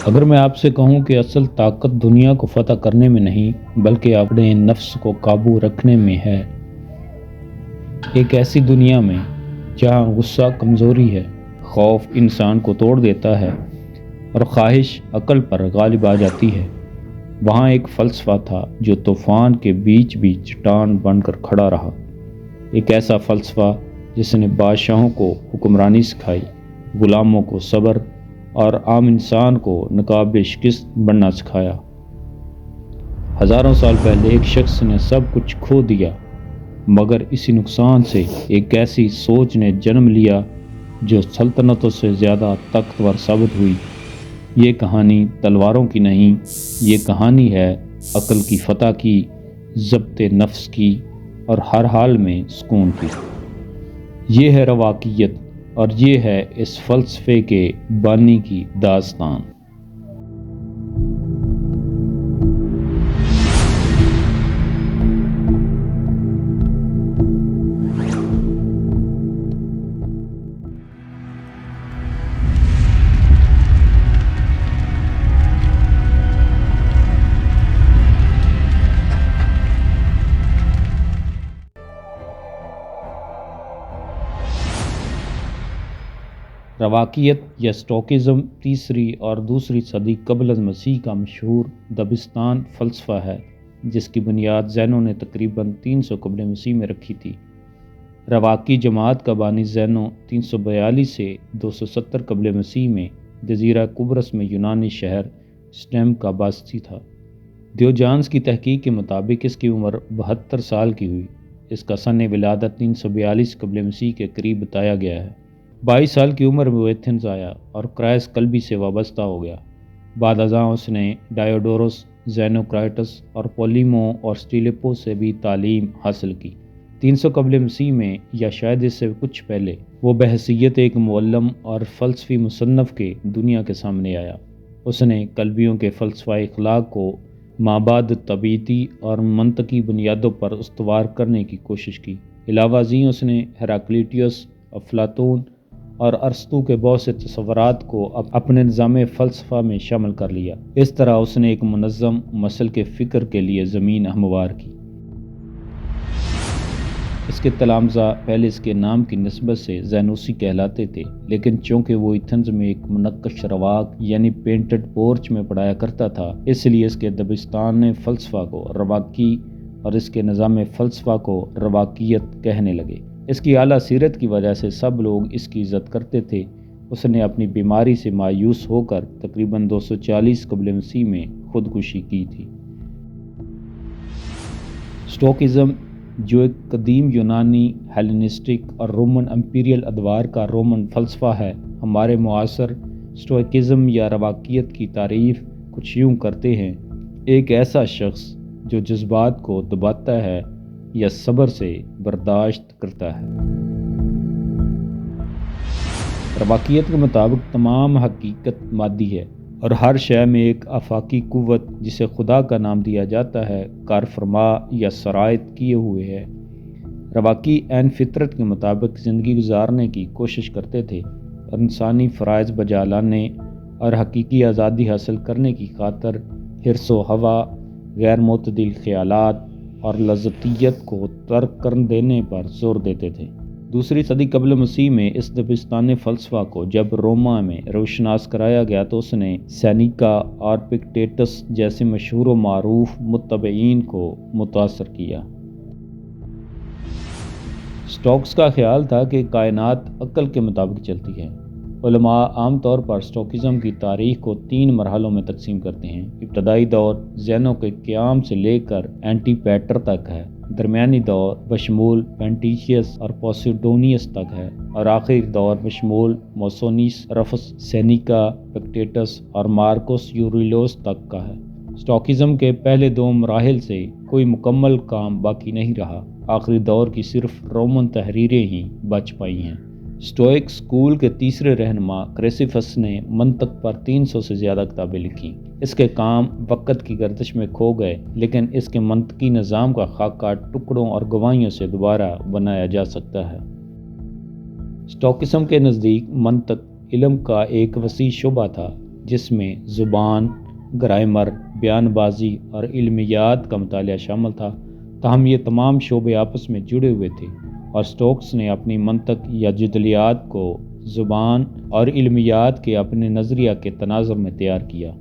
اگر میں آپ سے کہوں کہ اصل طاقت دنیا کو فتح کرنے میں نہیں بلکہ اپنے نفس کو قابو رکھنے میں ہے، ایک ایسی دنیا میں جہاں غصہ کمزوری ہے، خوف انسان کو توڑ دیتا ہے اور خواہش عقل پر غالب آ جاتی ہے، وہاں ایک فلسفہ تھا جو طوفان کے بیچ بھی چٹان بن کر کھڑا رہا۔ ایک ایسا فلسفہ جس نے بادشاہوں کو حکمرانی سکھائی، غلاموں کو صبر اور عام انسان کو نقاب شکست بننا سکھایا۔ ہزاروں سال پہلے ایک شخص نے سب کچھ کھو دیا، مگر اسی نقصان سے ایک ایسی سوچ نے جنم لیا جو سلطنتوں سے زیادہ طاقتور ثابت ہوئی۔ یہ کہانی تلواروں کی نہیں، یہ کہانی ہے عقل کی فتح کی، ضبط نفس کی اور ہر حال میں سکون کی۔ یہ ہے رواقیت اور یہ ہے اس فلسفے کے بانی کی داستان۔ رواقیت یا اسٹوکزم تیسری اور دوسری صدی قبل از مسیح کا مشہور دبستان فلسفہ ہے، جس کی بنیاد زینو نے تقریباً 300 قبل مسیح میں رکھی تھی۔ رواقی جماعت کا بانی زینو 342 سے 270 قبل مسیح میں جزیرہ قبرص میں یونانی شہر سٹیم کا باسطی تھا۔ دیوجانس کی تحقیق کے مطابق اس کی عمر 72 سال کی ہوئی۔ اس کا سن ولادت 342 قبل مسیح کے قریب بتایا گیا ہے۔ 22 سال کی عمر میں وہ ایتھنز آیا اور کرائس کلبی سے وابستہ ہو گیا۔ بعد ازاں اس نے ڈایوڈورس، زینوکرائٹس اور پولیمو اور سٹیلیپو سے بھی تعلیم حاصل کی۔ 300 قبل مسیح میں یا شاید اس سے کچھ پہلے وہ بحیثیت ایک معلم اور فلسفی مصنف کے دنیا کے سامنے آیا۔ اس نے کلبیوں کے فلسفہ اخلاق کو مابعد طبیعتی اور منطقی بنیادوں پر استوار کرنے کی کوشش کی۔ علاوہ ازیں اس نے ہیراکلیٹوس، افلاطون اور ارسطو کے بہت سے تصورات کو اپنے نظام فلسفہ میں شامل کر لیا۔ اس طرح اس نے ایک منظم مسلک فکر کے لیے زمین ہموار کی۔ اس کے تلامذہ پہلے اس کے نام کی نسبت سے زینوسی کہلاتے تھے، لیکن چونکہ وہ ایتھنز میں ایک منقش رواق یعنی پینٹڈ پورچ میں پڑھایا کرتا تھا، اس لیے اس کے دبستان فلسفہ کو رواقی اور اس کے نظام فلسفہ کو رواقیت کہنے لگے۔ اس کی اعلیٰ سیرت کی وجہ سے سب لوگ اس کی عزت کرتے تھے۔ اس نے اپنی بیماری سے مایوس ہو کر تقریباً 240 قبل مسیح میں خودکشی کی تھی۔ اسٹوکزم، جو ایک قدیم یونانی، ہیلینسٹک اور رومن امپیریل ادوار کا رومن فلسفہ ہے، ہمارے معاصر اسٹوکزم یا رواقیت کی تعریف کچھ یوں کرتے ہیں: ایک ایسا شخص جو جذبات کو دباتا ہے یا صبر سے برداشت کرتا ہے۔ رواقیت کے مطابق تمام حقیقت مادی ہے اور ہر شے میں ایک آفاقی قوت جسے خدا کا نام دیا جاتا ہے کار فرما یا سرایت کیے ہوئے ہے۔ رواقی عین فطرت کے مطابق زندگی گزارنے کی کوشش کرتے تھے اور انسانی فرائض بجا لانے اور حقیقی آزادی حاصل کرنے کی خاطر حرص و ہوا، غیر معتدل خیالات اور لذتیت کو ترک کر دینے پر زور دیتے تھے۔ دوسری صدی قبل مسیح میں اس دبستان فلسفہ کو جب روما میں روشناس کرایا گیا تو اس نے سینیکا اور پکٹیٹس جیسے مشہور و معروف متبعین کو متاثر کیا۔ اسٹوکس کا خیال تھا کہ کائنات عقل کے مطابق چلتی ہے۔ علماء عام طور پر اسٹوکزم کی تاریخ کو 3 مرحلوں میں تقسیم کرتے ہیں۔ ابتدائی دور زینو کے قیام سے لے کر اینٹی پیٹر تک ہے، درمیانی دور بشمول پینٹیشیس اور پوسیڈونیس تک ہے، اور آخری دور بشمول موسونیس، رفس، سینیکا، پکٹیٹس اور مارکوس یوریلوس تک کا ہے۔ اسٹوکزم کے پہلے 2 مراحل سے کوئی مکمل کام باقی نہیں رہا، آخری دور کی صرف رومن تحریریں ہی بچ پائی ہیں۔ اسٹوئک اسکول کے تیسرے رہنما کریسیفس نے منطق پر 300 سے زیادہ کتابیں لکھیں۔ اس کے کام وقت کی گردش میں کھو گئے، لیکن اس کے منطقی نظام کا خاکہ ٹکڑوں اور گواہیوں سے دوبارہ بنایا جا سکتا ہے۔ اسٹوکزم کے نزدیک منطق علم کا ایک وسیع شعبہ تھا جس میں زبان، گرامر، بیان بازی اور علمیات کا مطالعہ شامل تھا، تاہم یہ تمام شعبے آپس میں جڑے ہوئے تھے اور سٹوکس نے اپنی منطق یا جدلیات کو زبان اور علمیات کے اپنے نظریہ کے تناظر میں تیار کیا۔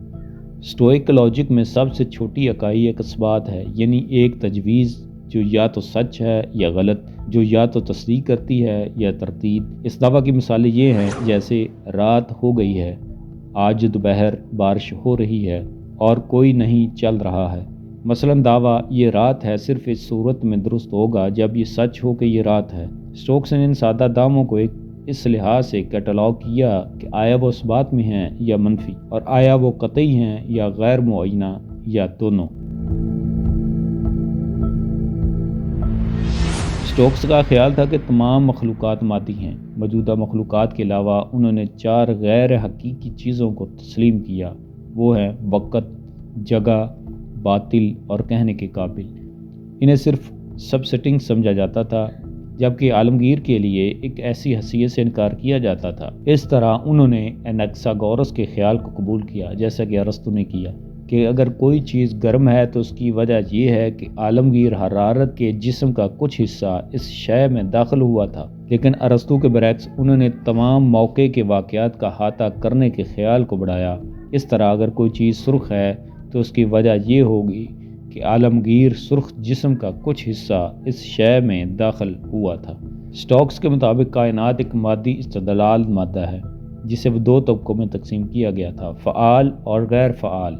سٹوئک لاجک میں سب سے چھوٹی اکائی ایک اثبات ہے، یعنی ایک تجویز جو یا تو سچ ہے یا غلط، جو یا تو تصدیق کرتی ہے یا تردید۔ اس دعویٰ کی مثالیں یہ ہیں جیسے رات ہو گئی ہے، آج دوپہر بارش ہو رہی ہے اور کوئی نہیں چل رہا ہے۔ مثلاً دعویٰ یہ رات ہے صرف اس صورت میں درست ہوگا جب یہ سچ ہو کہ یہ رات ہے۔ سٹوکس نے ان سادہ دعووں کو اس لحاظ سے کیٹالاگ کیا کہ آیا وہ اثبات میں ہیں یا منفی، اور آیا وہ قطعی ہیں یا غیر معینہ یا دونوں۔ سٹوکس کا خیال تھا کہ تمام مخلوقات مادی ہیں۔ موجودہ مخلوقات کے علاوہ انہوں نے 4 غیر حقیقی چیزوں کو تسلیم کیا، وہ ہیں وقت، جگہ، باطل اور کہنے کے قابل۔ انہیں صرف سبسٹنگ سمجھا جاتا تھا، جبکہ عالمگیر کے لیے ایک ایسی حیثیت سے انکار کیا جاتا تھا۔ اس طرح انہوں نے انیکساگورس کے خیال کو قبول کیا، جیسا کہ ارسطو نے کیا، کہ اگر کوئی چیز گرم ہے تو اس کی وجہ یہ ہے کہ عالمگیر حرارت کے جسم کا کچھ حصہ اس شے میں داخل ہوا تھا۔ لیکن ارسطو کے برعکس انہوں نے تمام موقع کے واقعات کا احاطہ کرنے کے خیال کو بڑھایا۔ اس طرح اگر کوئی چیز سرخ ہے تو اس کی وجہ یہ ہوگی کہ عالمگیر سرخ جسم کا کچھ حصہ اس شے میں داخل ہوا تھا۔ سٹوکس کے مطابق کائنات ایک مادی استدلال مادہ ہے، جسے وہ 2 طبقوں میں تقسیم کیا گیا تھا، فعال اور غیر فعال۔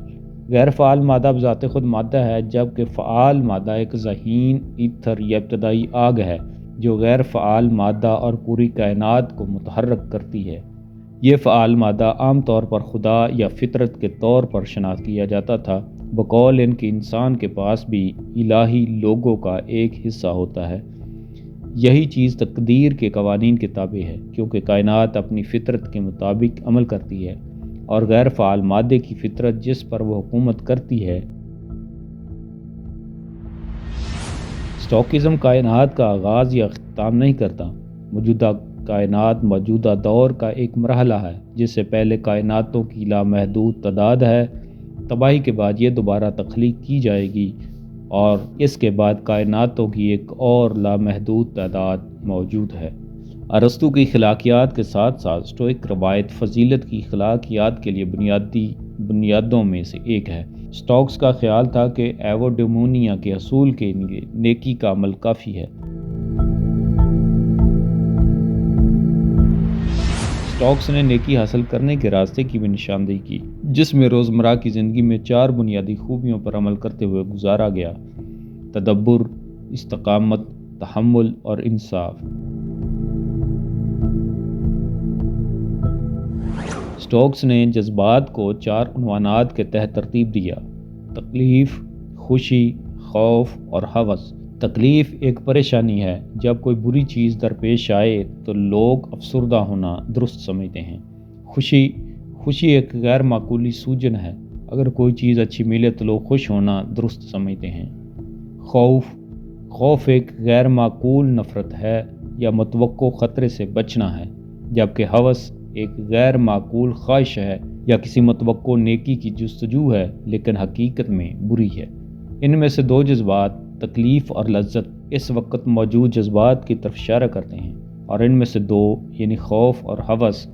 غیر فعال مادہ بذات خود مادہ ہے، جبکہ فعال مادہ ایک ذہین ایتھر یا ابتدائی آگ ہے جو غیر فعال مادہ اور پوری کائنات کو متحرک کرتی ہے۔ یہ فعال مادہ عام طور پر خدا یا فطرت کے طور پر شناخت کیا جاتا تھا، بقول ان کے انسان کے پاس بھی الہی لوگوں کا ایک حصہ ہوتا ہے۔ یہی چیز تقدیر کے قوانین کے تابع ہے، کیونکہ کائنات اپنی فطرت کے مطابق عمل کرتی ہے، اور غیر فعال مادے کی فطرت جس پر وہ حکومت کرتی ہے۔ سٹوکزم کائنات کا آغاز یا اختتام نہیں کرتا۔ موجودہ کائنات موجودہ دور کا ایک مرحلہ ہے، جس سے پہلے کائناتوں کی لامحدود تعداد ہے، تباہی کے بعد یہ دوبارہ تخلیق کی جائے گی، اور اس کے بعد کائناتوں کی ایک اور لامحدود تعداد موجود ہے۔ ارسطو کی اخلاقیات کے ساتھ ساتھ سٹوئک روایت فضیلت کی اخلاقیات کے لیے بنیادوں میں سے ایک ہے۔ سٹوکس کا خیال تھا کہ ایوڈیمونیا کے حصول کے لیے نیکی کا عمل کافی ہے۔ سٹوکس نے نیکی حاصل کرنے کے راستے کی بھی نشاندہی کی، جس میں روزمرہ کی زندگی میں 4 بنیادی خوبیوں پر عمل کرتے ہوئے گزارا گیا: تدبر، استقامت، تحمل اور انصاف۔ سٹوکس نے جذبات کو 4 عنوانات کے تحت ترتیب دیا: تکلیف، خوشی، خوف اور ہوس۔ تکلیف ایک پریشانی ہے۔ جب کوئی بری چیز درپیش آئے تو لوگ افسردہ ہونا درست سمجھتے ہیں۔ خوشی ایک غیر معقولی سوجن ہے۔ اگر کوئی چیز اچھی ملے تو لوگ خوش ہونا درست سمجھتے ہیں۔ خوف ایک غیر معقول نفرت ہے یا متوقع خطرے سے بچنا ہے، جبکہ ہوس ایک غیر معقول خواہش ہے یا کسی متوقع نیکی کی جستجو ہے لیکن حقیقت میں بری ہے۔ ان میں سے 2 جذبات، تکلیف اور لذت، اس وقت موجود جذبات کی طرف اشارہ کرتے ہیں، اور ان میں سے 2 یعنی خوف اور ہوس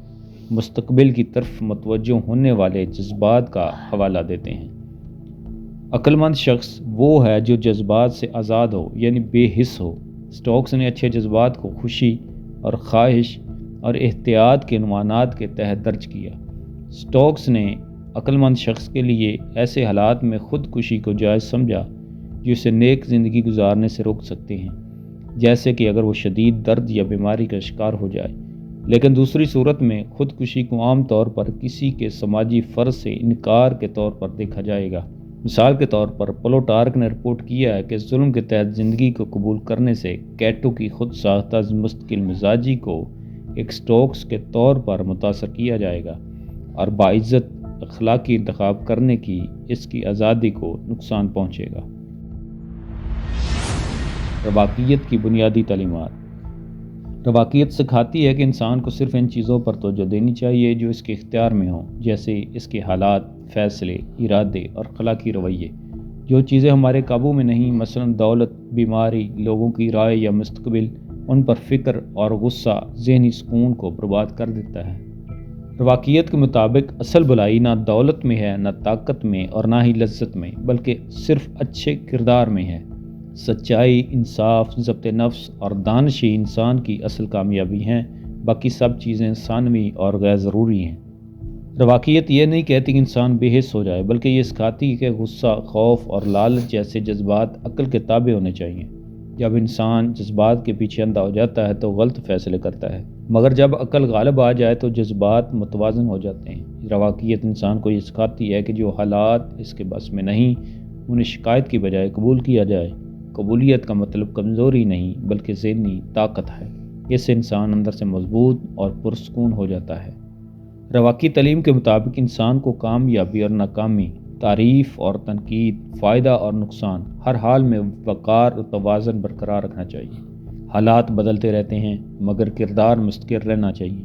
مستقبل کی طرف متوجہ ہونے والے جذبات کا حوالہ دیتے ہیں۔ عقل مند شخص وہ ہے جو جذبات سے آزاد ہو، یعنی بے حس ہو۔ سٹوکس نے اچھے جذبات کو خوشی اور خواہش اور احتیاط کے عنوانات کے تحت درج کیا۔ سٹوکس نے عقل مند شخص کے لیے ایسے حالات میں خودکشی کو جائز سمجھا جو اسے نیک زندگی گزارنے سے روک سکتے ہیں، جیسے کہ اگر وہ شدید درد یا بیماری کا شکار ہو جائے۔ لیکن دوسری صورت میں خودکشی کو عام طور پر کسی کے سماجی فرض سے انکار کے طور پر دیکھا جائے گا۔ مثال کے طور پر پلوٹارک نے رپورٹ کیا ہے کہ ظلم کے تحت زندگی کو قبول کرنے سے کیٹو کی خود ساختہ مستقل مزاجی کو ایک سٹوکس کے طور پر متاثر کیا جائے گا، اور باعزت اخلاقی انتخاب کرنے کی اس کی آزادی کو نقصان پہنچے گا۔ رواقیت کی بنیادی تعلیمات۔ رواقیت سکھاتی ہے کہ انسان کو صرف ان چیزوں پر توجہ دینی چاہیے جو اس کے اختیار میں ہوں، جیسے اس کے حالات، فیصلے، ارادے اور اخلاقی رویے۔ جو چیزیں ہمارے قابو میں نہیں، مثلا دولت، بیماری، لوگوں کی رائے یا مستقبل، ان پر فکر اور غصہ ذہنی سکون کو برباد کر دیتا ہے۔ رواقیت کے مطابق اصل بلائی نہ دولت میں ہے، نہ طاقت میں اور نہ ہی لذت میں، بلکہ صرف اچھے کردار میں ہے۔ سچائی، انصاف، ضبط نفس اور دانش ہی انسان کی اصل کامیابی ہیں، باقی سب چیزیں ثانوی اور غیر ضروری ہیں۔ رواقیت یہ نہیں کہتی کہ انسان بے حس ہو جائے، بلکہ یہ سکھاتی ہے کہ غصہ، خوف اور لالچ جیسے جذبات عقل کے تابع ہونے چاہیے۔ جب انسان جذبات کے پیچھے اندھا ہو جاتا ہے تو غلط فیصلے کرتا ہے، مگر جب عقل غالب آ جائے تو جذبات متوازن ہو جاتے ہیں۔ رواقیت انسان کو یہ سکھاتی ہے کہ جو حالات اس کے بس میں نہیں، انہیں شکایت کی بجائے قبول کیا جائے۔ قبولیت کا مطلب کمزوری نہیں بلکہ ذہنی طاقت ہے۔ اس سے انسان اندر سے مضبوط اور پرسکون ہو جاتا ہے۔ رواقی تعلیم کے مطابق انسان کو کامیابی اور ناکامی، تعریف اور تنقید، فائدہ اور نقصان، ہر حال میں وقار اور توازن برقرار رکھنا چاہیے۔ حالات بدلتے رہتے ہیں مگر کردار مستقر رہنا چاہیے۔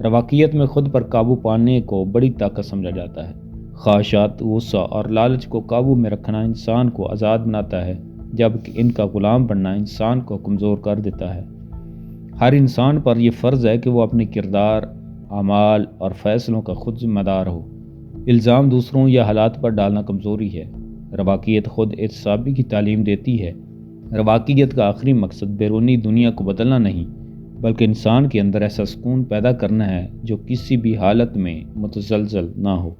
رواقیت میں خود پر قابو پانے کو بڑی طاقت سمجھا جاتا ہے۔ خواہشات، غصہ اور لالچ کو قابو میں رکھنا انسان کو آزاد بناتا ہے، جبکہ ان کا غلام بننا انسان کو کمزور کر دیتا ہے۔ ہر انسان پر یہ فرض ہے کہ وہ اپنے کردار، اعمال اور فیصلوں کا خود ذمہ دار ہو۔ الزام دوسروں یا حالات پر ڈالنا کمزوری ہے۔ رواقیت خود احتسابی کی تعلیم دیتی ہے۔ رواقیت کا آخری مقصد بیرونی دنیا کو بدلنا نہیں، بلکہ انسان کے اندر ایسا سکون پیدا کرنا ہے جو کسی بھی حالت میں متزلزل نہ ہو۔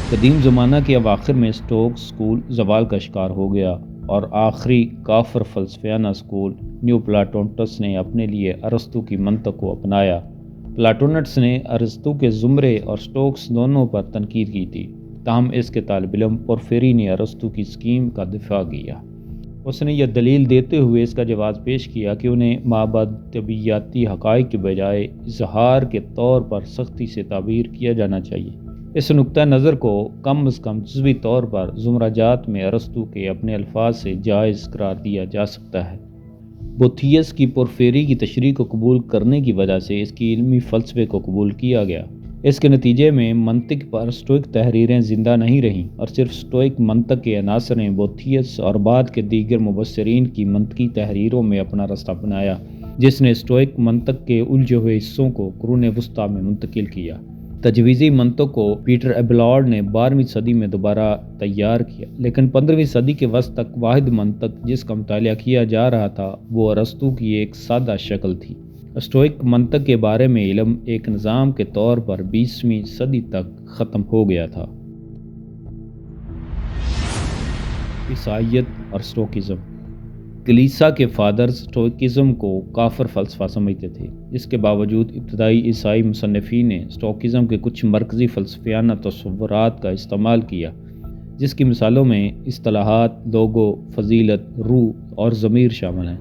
قدیم زمانہ کے اواخر میں اسٹوک سکول زوال کا شکار ہو گیا اور آخری کافر فلسفیانہ سکول نیو پلاٹونٹس نے اپنے لیے ارسطو کی منطق کو اپنایا۔ پلاٹونٹس نے ارسطو کے زمرے اور اسٹوکس دونوں پر تنقید کی تھی، تاہم اس کے طالب علم پورفیری نے ارسطو کی اسکیم کا دفاع کیا۔ اس نے یہ دلیل دیتے ہوئے اس کا جواز پیش کیا کہ انہیں مابعد طبیعیاتی حقائق کے بجائے اظہار کے طور پر سختی سے تعبیر کیا جانا چاہیے۔ اس نقطہ نظر کو کم از کم جزوی طور پر زمرہ جات میں ارسطو کے اپنے الفاظ سے جائز قرار دیا جا سکتا ہے۔ بوتھیس کی پورفیری کی تشریح کو قبول کرنے کی وجہ سے اس کی علمی فلسفے کو قبول کیا گیا۔ اس کے نتیجے میں منطق پر سٹوئک تحریریں زندہ نہیں رہیں اور صرف سٹوئک منطق کے عناصر نے بوتھیس اور بعد کے دیگر مبصرین کی منطقی تحریروں میں اپنا راستہ بنایا، جس نے سٹوئک منطق کے الجھے ہوئے حصوں کو قرون وسطیٰ میں منتقل کیا۔ تجویزی منطق کو پیٹر ایبلارڈ نے 12ویں صدی میں دوبارہ تیار کیا، لیکن 15ویں صدی کے وسط تک واحد منطق جس کا مطالعہ کیا جا رہا تھا وہ ارسطو کی ایک سادہ شکل تھی۔ اسٹوئک منطق کے بارے میں علم ایک نظام کے طور پر 20ویں صدی تک ختم ہو گیا تھا۔ عیسائیت اور اسٹوکزم۔ کلیسا کے فادرز اسٹوکزم کو کافر فلسفہ سمجھتے تھے۔ اس کے باوجود ابتدائی عیسائی مصنفین نے اسٹوکزم کے کچھ مرکزی فلسفیانہ تصورات کا استعمال کیا، جس کی مثالوں میں اصطلاحات لوگو، فضیلت، روح اور ضمیر شامل ہیں۔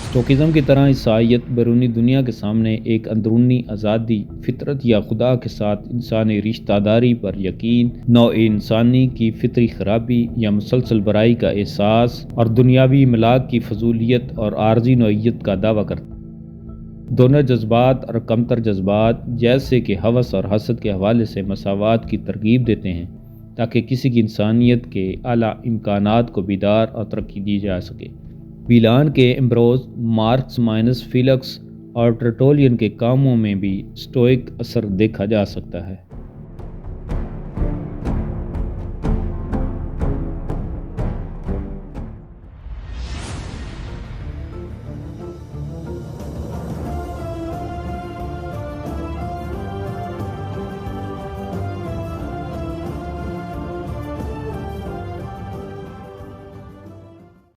اسٹوکزم کی طرح عیسائیت بیرونی دنیا کے سامنے ایک اندرونی آزادی، فطرت یا خدا کے ساتھ انسانی رشتہ داری پر یقین، نوع انسانی کی فطری خرابی یا مسلسل برائی کا احساس اور دنیاوی املاک کی فضولیت اور عارضی نوعیت کا دعویٰ کرتا ہے۔ دونوں جذبات اور کمتر جذبات جیسے کہ ہوس اور حسد کے حوالے سے مساوات کی ترغیب دیتے ہیں تاکہ کسی کی انسانیت کے اعلیٰ امکانات کو بیدار اور ترقی دی جا سکے۔ ویلان کے امبروز، مارکس مائنس فیلکس اور ٹرٹولین کے کاموں میں بھی اسٹوئک اثر دیکھا جا سکتا ہے۔